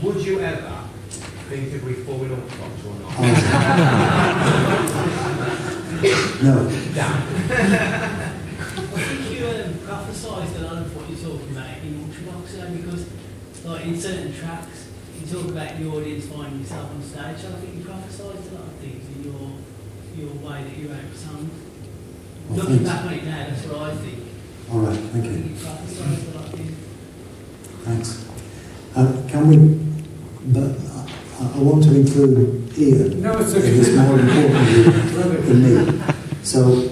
Would you ever think if we fallen off Foxx or not? No. Damn. I think you prophesised a lot of what you're talking about in Ultravox, because like in certain tracks you talk about the audience finding yourself on stage, so I think you prophesised a lot of things in your way that you wrote songs. Well, looking back on it now, that's what I think. Alright, thank you. You prophesised a lot of things. Thanks. Can we, but I want to include Ian. No, it's okay. It's more important than me. So,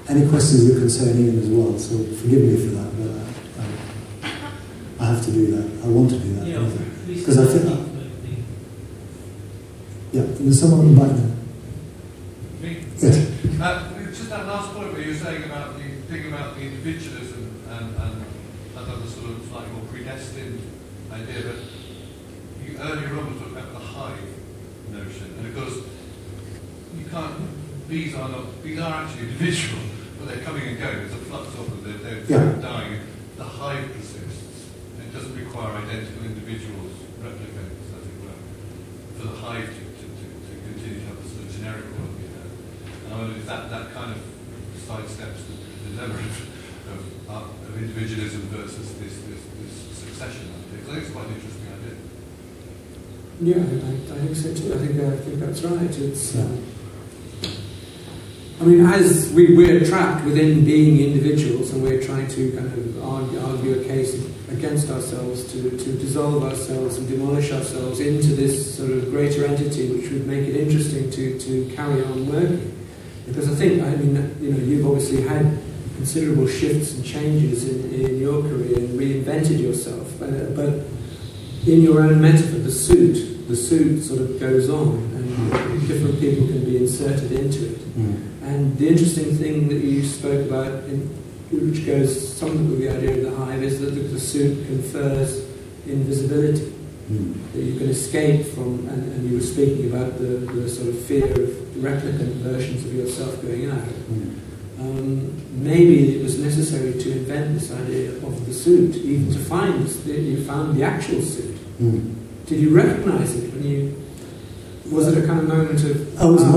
any questions that concern Ian as well, so forgive me for that, but I have to do that. I want to do that. Because I think... Yeah, there's someone in the back there. Me? Yes. Just that last point where you were saying about the thing about the individualism and another sort of slightly more predestined idea, but you earlier on were talking about the hive notion, and of course you can't. These are actually individual, but they're coming and going. There's a flux of them. They're dying. The hive persists. It doesn't require identical individuals, replicants, as it were, for the hive to continue to have the sort of generic world we have. And I wonder if that kind of sidesteps the dilemma of individualism versus this succession idea. Because I think it's quite an interesting idea. Yeah, I think so too. I think that's right. It's. I mean, as we're trapped within being individuals, and we're trying to kind of argue a case against ourselves to dissolve ourselves and demolish ourselves into this sort of greater entity, which would make it interesting to carry on working. Because I think, you've obviously had considerable shifts and changes in your career and reinvented yourself, but in your own metaphor, the suit sort of goes on, and different people can be inserted into it. And the interesting thing that you spoke about, which goes something with the idea of the hive, is that the suit confers invisibility, that you can escape from, and you were speaking about the sort of fear of replicant versions of yourself going out. Maybe it was necessary to invent this idea of the suit, even to find you found the actual suit. Did you recognise it when you? Was it a kind of moment of? It was a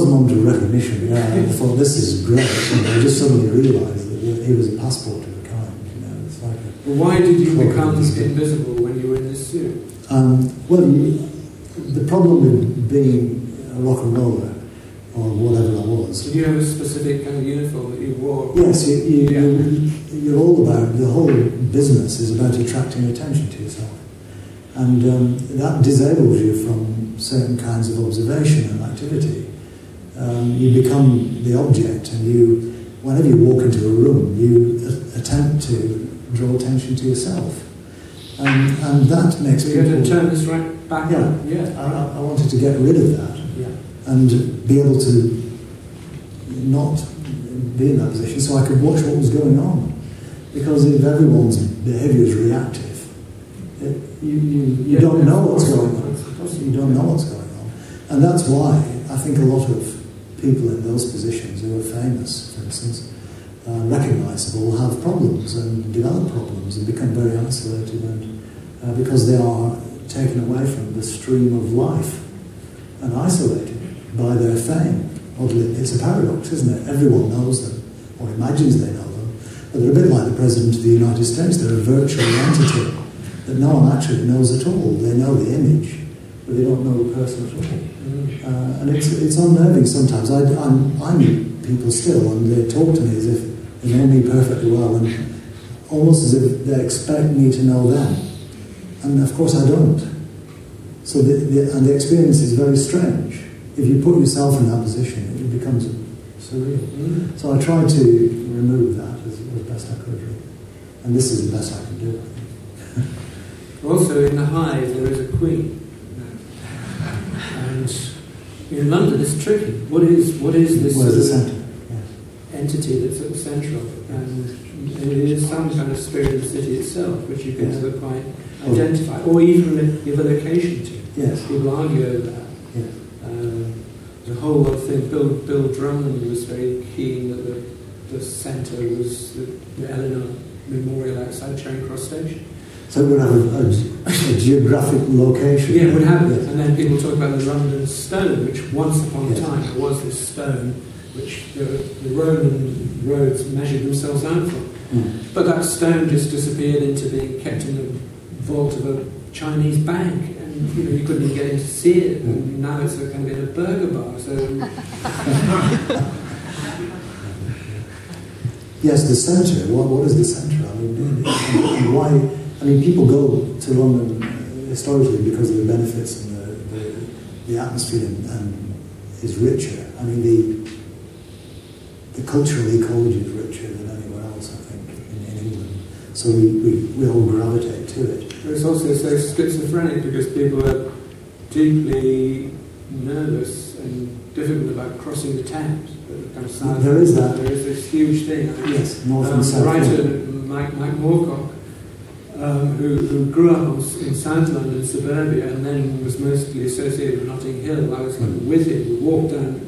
moment of recognition. Yeah, I thought this is great. I just suddenly realised that he was a passport of a kind. It's like why did you become invisible when you were in this suit? The problem with being a rock and roller, or whatever I was. Did you have a specific kind of uniform that you wore? Yes, you're all about, the whole business is about attracting attention to yourself. And that disables you from certain kinds of observation and activity. You become the object, and whenever you walk into a room, you attempt to draw attention to yourself. And that makes people... So you had to turn this right back up? Yeah. I wanted to get rid of that. And be able to not be in that position, so I could watch what was going on. Because if everyone's behaviour is reactive, you don't know what's going on. You don't know what's going on. And that's why I think a lot of people in those positions who are famous, for instance, recognisable, have problems and develop problems and become very isolated, and because they are taken away from the stream of life and isolated by their fame. Oddly, it's a paradox, isn't it? Everyone knows them, or imagines they know them, but they're a bit like the President of the United States. They're a virtual entity that no one actually knows at all. They know the image, but they don't know the person at all. And it's unnerving sometimes. I meet people still, and they talk to me as if they know me perfectly well, and almost as if they expect me to know them. And of course I don't. So the experience is very strange. If you put yourself in that position, it becomes surreal. So I tried to remove that as best I could, really. And this is the best I can do, I think. Also, in the hive, there is a queen. And in London, it's tricky. What is this sort of entity that's at the centre of it? And it is some kind of spirit of the city itself, which you can never quite identify, or even give a location to. Yes. People argue over that. Yes. The whole lot of thing. Bill Drummond was very keen that the centre was the Eleanor Memorial outside Charing Cross Station. So it would have a geographic location. Yeah, it would have it. Yes. And then people talk about the London stone, which once upon a Yes. time there was this stone which the Roman roads measured themselves out from. Mm. But that stone just disappeared into being kept in the vault of a Chinese bank, and you couldn't even get in to see it. And now it's kind of in a burger bar. So Yes, the centre. What is the centre? I mean, and why? I mean, people go to London historically because of the benefits and the atmosphere and is richer. I mean, the cultural ecology is richer than anywhere else, I think, in England. So we all gravitate to it. it's also so schizophrenic because people are deeply nervous and difficult about crossing the Thames. Kind of south. There is that. There is this huge thing. Yes, north and The south. writer Mike Moorcock, who grew up in South London, suburbia, and then was mostly associated with Notting Hill. I was with him. We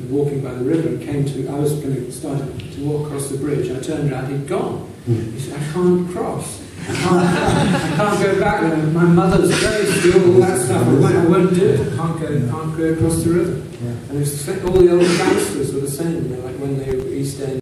walking by the river, and I was going to start to walk across the bridge. I turned around, he'd gone. He said, "I can't cross. I can't go back there. My mother's place, all that stuff. I won't do it. I can't go across the river." Yeah. And it's all the old gangsters were the same. Like when they were East End.